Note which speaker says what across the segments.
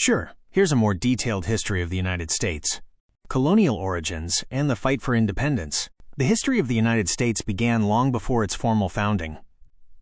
Speaker 1: Sure, here's a more detailed history of the United States. Colonial origins and the fight for independence. The history of the United States began long before its formal founding.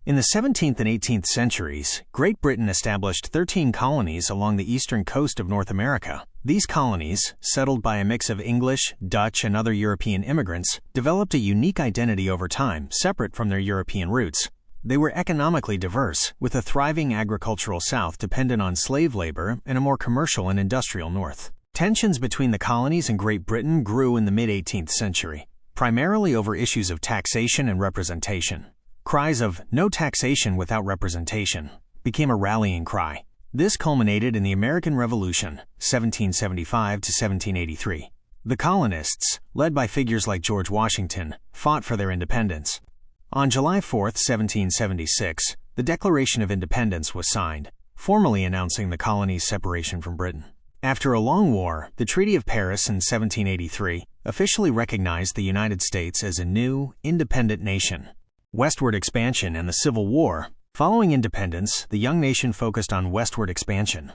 Speaker 1: In the 17th and 18th centuries, Great Britain established 13 colonies along the eastern coast of North America. These colonies, settled by a mix of English, Dutch, and other European immigrants, developed a unique identity over time, separate from their European roots. They were economically diverse, with a thriving agricultural South dependent on slave labor and a more commercial and industrial North. Tensions between the colonies and Great Britain grew in the mid-18th century, primarily over issues of taxation and representation. Cries of "no taxation without representation" became a rallying cry. This culminated in the American Revolution, 1775 to 1783. The colonists, led by figures like George Washington, fought for their independence. On July 4, 1776, the Declaration of Independence was signed, formally announcing the colony's separation from Britain. After a long war, the Treaty of Paris in 1783 officially recognized the United States as a new, independent nation. Westward expansion and the Civil War. Following independence, the young nation focused on westward expansion.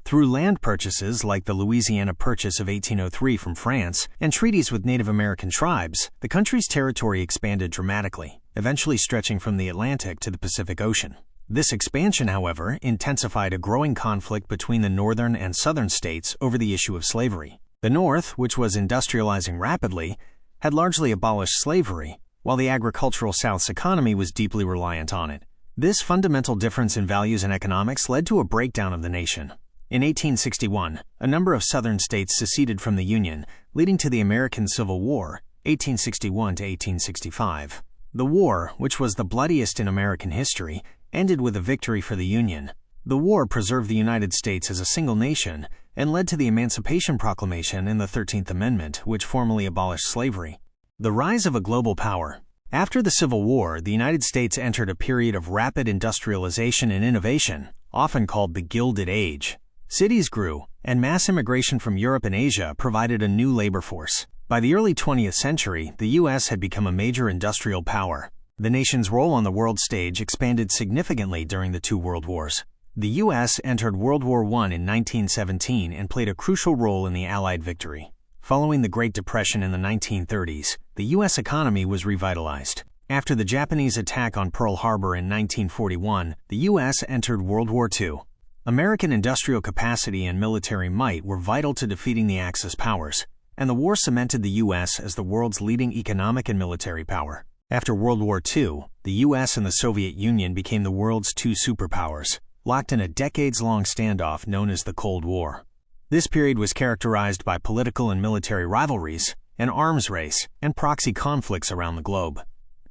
Speaker 1: Through land purchases like the Louisiana Purchase of 1803 from France and treaties with Native American tribes, the country's territory expanded dramatically, eventually stretching from the Atlantic to the Pacific Ocean. This expansion, however, intensified a growing conflict between the northern and southern states over the issue of slavery. The North, which was industrializing rapidly, had largely abolished slavery, while the agricultural South's economy was deeply reliant on it. This fundamental difference in values and economics led to a breakdown of the nation. In 1861, a number of southern states seceded from the Union, leading to the American Civil War, 1861 to 1865. The war, which was the bloodiest in American history, ended with a victory for the Union. The war preserved the United States as a single nation and led to the Emancipation Proclamation and the 13th Amendment, which formally abolished slavery. The rise of a global power. After the Civil War, the United States entered a period of rapid industrialization and innovation, often called the Gilded Age. Cities grew, and mass immigration from Europe and Asia provided a new labor force. By the early 20th century, the U.S. had become a major industrial power. The nation's role on the world stage expanded significantly during the two world wars. The U.S. entered World War I in 1917 and played a crucial role in the Allied victory. Following the Great Depression in the 1930s, the U.S. economy was revitalized. After the Japanese attack on Pearl Harbor in 1941, the U.S. entered World War II. American industrial capacity and military might were vital to defeating the Axis powers, and the war cemented the U.S. as the world's leading economic and military power. After World War II, the U.S. and the Soviet Union became the world's two superpowers, locked in a decades-long standoff known as the Cold War. This period was characterized by political and military rivalries, an arms race, and proxy conflicts around the globe.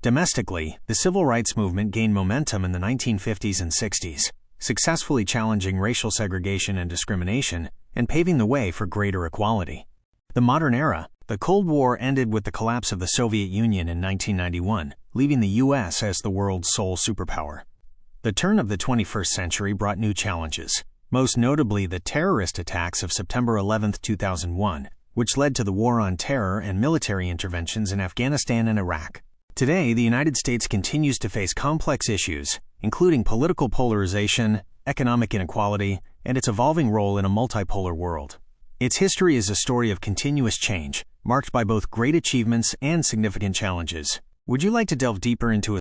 Speaker 1: Domestically, the civil rights movement gained momentum in the 1950s and 60s, successfully challenging racial segregation and discrimination and paving the way for greater equality. The modern era. The Cold War ended with the collapse of the Soviet Union in 1991, leaving the U.S. as the world's sole superpower. The turn of the 21st century brought new challenges, most notably the terrorist attacks of September 11, 2001, which led to the War on Terror and military interventions in Afghanistan and Iraq. Today, the United States continues to face complex issues, including political polarization, economic inequality, and its evolving role in a multipolar world. Its history is a story of continuous change, marked by both great achievements and significant challenges. Would you like to delve deeper into a